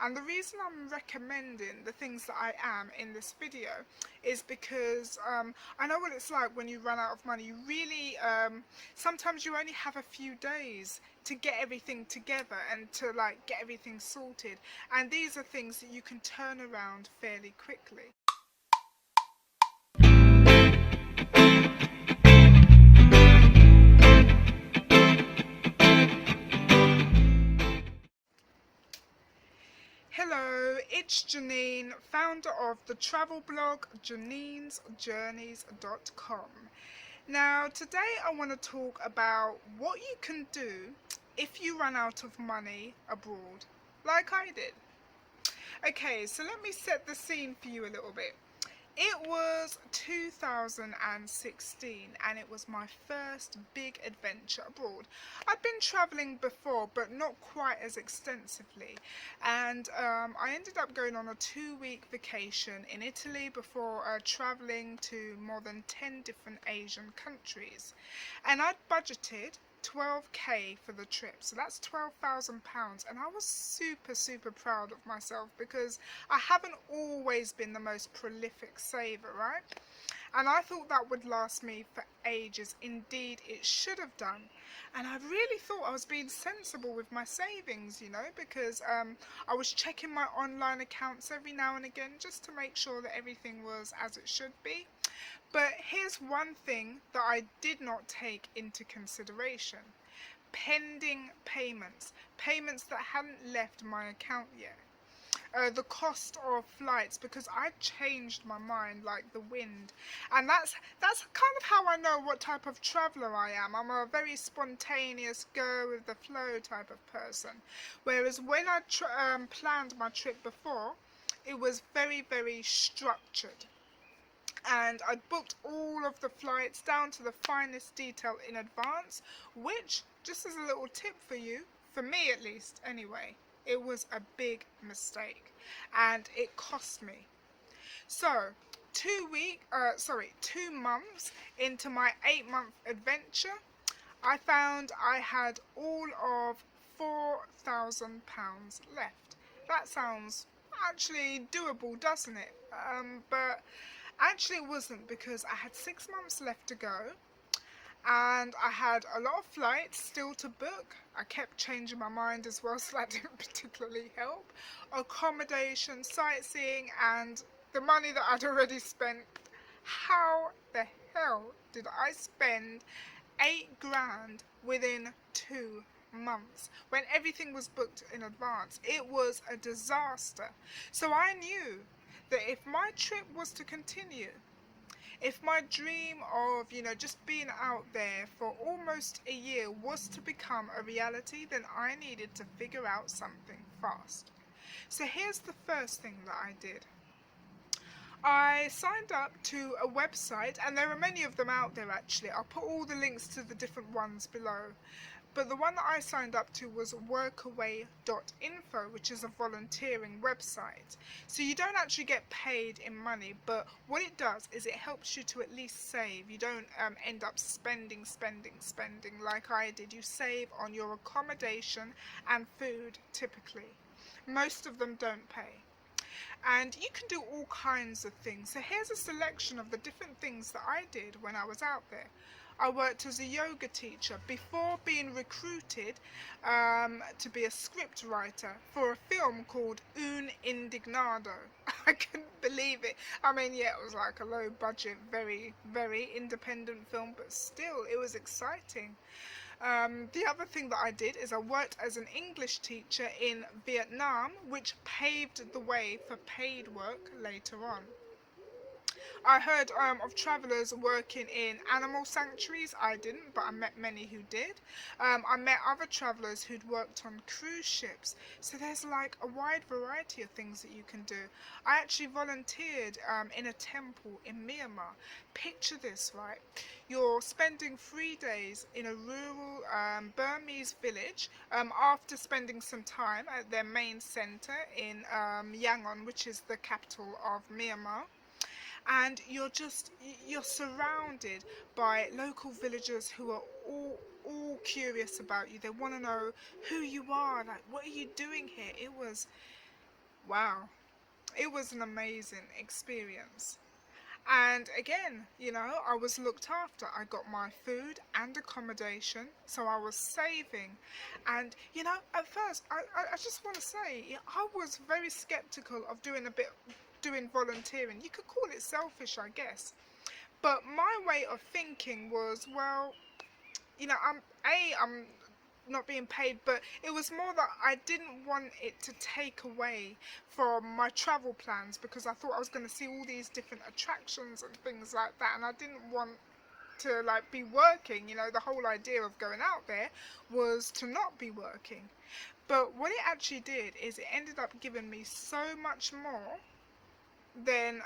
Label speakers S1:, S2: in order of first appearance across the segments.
S1: And the reason I'm recommending the things that I am in this video is because I know what it's like when you run out of money. You really, sometimes you only have a few days to get everything together and to like get everything sorted. And these are things that you can turn around fairly quickly. Hello, it's Janine, founder of the travel blog Janine'sJourneys.com. Now, today I want to talk about what you can do if you run out of money abroad, like I did. Okay, so let me set the scene for you a little bit. It was 2016 and it was my first big adventure abroad. I'd been travelling before but not quite as extensively, and I ended up going on a 2-week vacation in Italy before travelling to more than 10 different Asian countries, and I'd budgeted 12k for the trip, so that's £12,000, and I was super proud of myself because I haven't always been the most prolific saver, right? And I thought that would last me for ages. Indeed, it should have done. And I really thought I was being sensible with my savings, because I was checking my online accounts every now and again just to make sure that everything was as it should be. But here's one thing that I did not take into consideration: pending payments, payments that hadn't left my account yet. The cost of flights, because I changed my mind like the wind, and that's kind of how I know what type of traveller I am. I'm a very spontaneous, go with the flow type of person, whereas when I planned my trip before, it was very structured, and I booked all of the flights down to the finest detail in advance, which, just as a little tip for you, for me at least anyway, it was a big mistake and it cost me. So 2 months into my 8-month adventure, I found I had all of £4,000 left. That sounds actually doable, doesn't it? But actually it wasn't, because I had 6 months left to go and I had a lot of flights still to book. I kept changing my mind as well, so that didn't particularly help. Accommodation, sightseeing, and the money that I'd already spent. How the hell did I spend 8 grand within 2 months when everything was booked in advance? It was a disaster. So I knew that if my trip was to continue, if my dream of, just being out there for almost a year was to become a reality, then I needed to figure out something fast. So here's the first thing that I did. I signed up to a website, and there are many of them out there actually. I'll put all the links to the different ones below. But the one that I signed up to was workaway.info, which is a volunteering website. So you don't actually get paid in money, but what it does is it helps you to at least save. You don't end up spending like I did. You save on your accommodation and food typically. Most of them don't pay. And you can do all kinds of things. So here's a selection of the different things that I did when I was out there. I worked as a yoga teacher before being recruited to be a script writer for a film called Un Indignado. I couldn't believe it. I mean, yeah, it was like a low budget, very independent film, but still, it was exciting. The other thing that I did is I worked as an English teacher in Vietnam, which paved the way for paid work later on. I heard of travellers working in animal sanctuaries. I didn't, but I met many who did. I met other travellers who'd worked on cruise ships. So there's like a wide variety of things that you can do. I actually volunteered in a temple in Myanmar. Picture this, right? You're spending 3 days in a rural Burmese village after spending some time at their main centre in Yangon, which is the capital of Myanmar. And you're surrounded by local villagers who are all curious about you. They want to know who you are, like, what are you doing here? Wow, it was an amazing experience. And again, I was looked after. I got my food and accommodation, so I was saving. And at first, I just want to say, I was very skeptical of doing volunteering. You could call it selfish, I guess. But my way of thinking was, well, I'm not being paid, but it was more that I didn't want it to take away from my travel plans, because I thought I was going to see all these different attractions and things like that, and I didn't want to like be working. The whole idea of going out there was to not be working. But what it actually did is it ended up giving me so much more than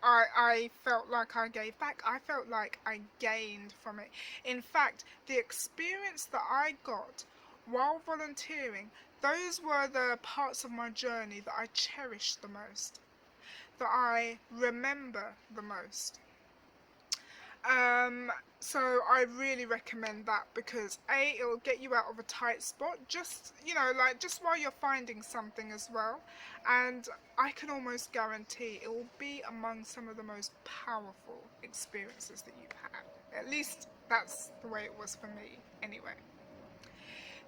S1: I felt like I gave back. I felt like I gained from it. In fact, the experience that I got while volunteering, those were the parts of my journey that I cherish the most, that I remember the most. Um, so I really recommend that, because it'll get you out of a tight spot, just like just while you're finding something as well, and I can almost guarantee it will be among some of the most powerful experiences that you've had. At least that's the way it was for me, anyway.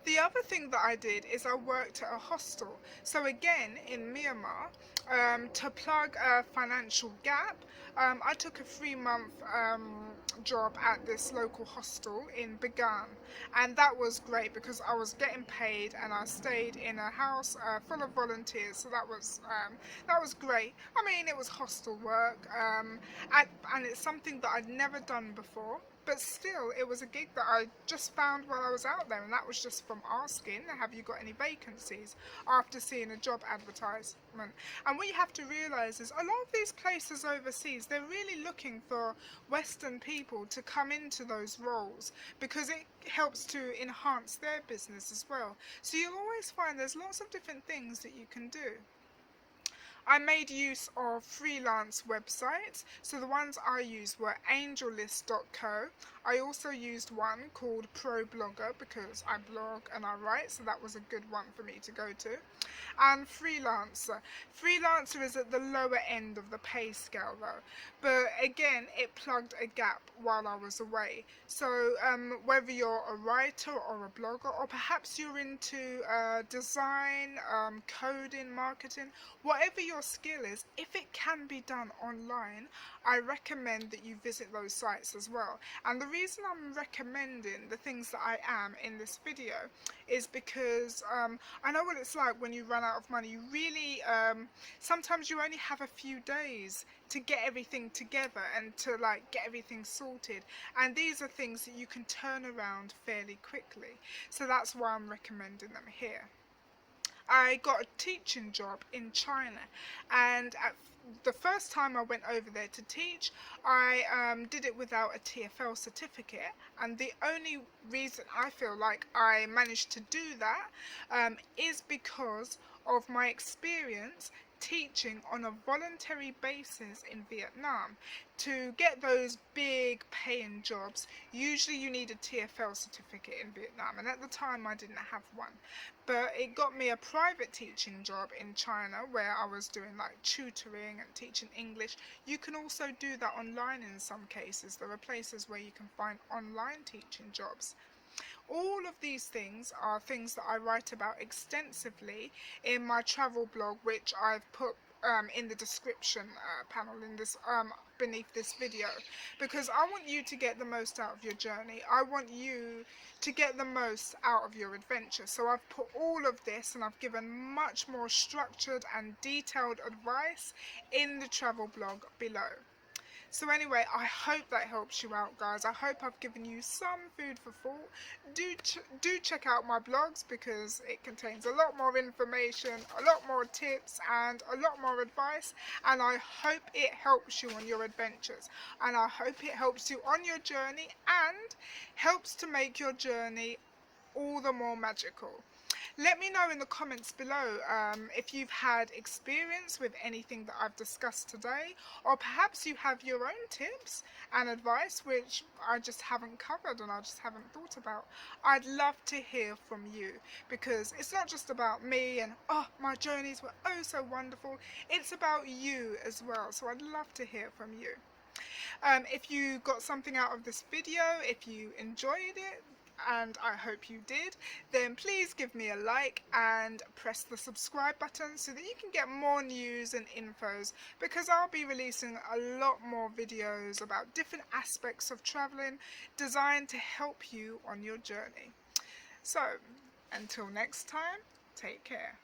S1: The other thing that I did is I worked at a hostel. So again, in Myanmar, to plug a financial gap, I took a 3-month job at this local hostel in Bagan, and that was great because I was getting paid and I stayed in a house full of volunteers. So that was great. I mean, it was hostel work, and it's something that I'd never done before. But still, it was a gig that I just found while I was out there, and that was just from asking, have you got any vacancies, after seeing a job advertisement. And what you have to realise is a lot of these places overseas, they're really looking for Western people to come into those roles, because it helps to enhance their business as well. So you'll always find there's lots of different things that you can do. I made use of freelance websites, so the ones I used were angellist.co. I also used one called ProBlogger because I blog and I write, so that was a good one for me to go to. And Freelancer. Freelancer is at the lower end of the pay scale though, but again it plugged a gap while I was away. So whether you're a writer or a blogger, or perhaps you're into design, coding, marketing, whatever your skill is, if it can be done online, I recommend that you visit those sites as well. And the reason I'm recommending the things that I am in this video is because I know what it's like when you run out of money. You really, sometimes you only have a few days to get everything together and to like get everything sorted. And these are things that you can turn around fairly quickly. So that's why I'm recommending them here. I got a teaching job in China, and the first time I went over there to teach, I did it without a TFL certificate, and the only reason I feel like I managed to do that is because of my experience teaching on a voluntary basis in Vietnam. To get those big paying jobs, usually you need a TFL certificate in Vietnam, and at the time I didn't have one. But it got me a private teaching job in China where I was doing like tutoring and teaching English. You can also do that online in some cases. There are places where you can find online teaching jobs. All of these things are things that I write about extensively in my travel blog, which I've put in the description panel in this beneath this video, because I want you to get the most out of your journey. I want you to get the most out of your adventure. So I've put all of this, and I've given much more structured and detailed advice in the travel blog below. So anyway, I hope that helps you out, guys. I hope I've given you some food for thought. Do check out my blogs, because it contains a lot more information, a lot more tips, and a lot more advice. And I hope it helps you on your adventures. And I hope it helps you on your journey and helps to make your journey all the more magical. Let me know in the comments below if you've had experience with anything that I've discussed today, or perhaps you have your own tips and advice which I just haven't covered and I just haven't thought about. I'd love to hear from you, because it's not just about me and oh, my journeys were oh so wonderful. It's about you as well, so I'd love to hear from you. If you got something out of this video, if you enjoyed it, and I hope you did, then please give me a like and press the subscribe button so that you can get more news and infos, because I'll be releasing a lot more videos about different aspects of traveling designed to help you on your journey. So until next time, take care.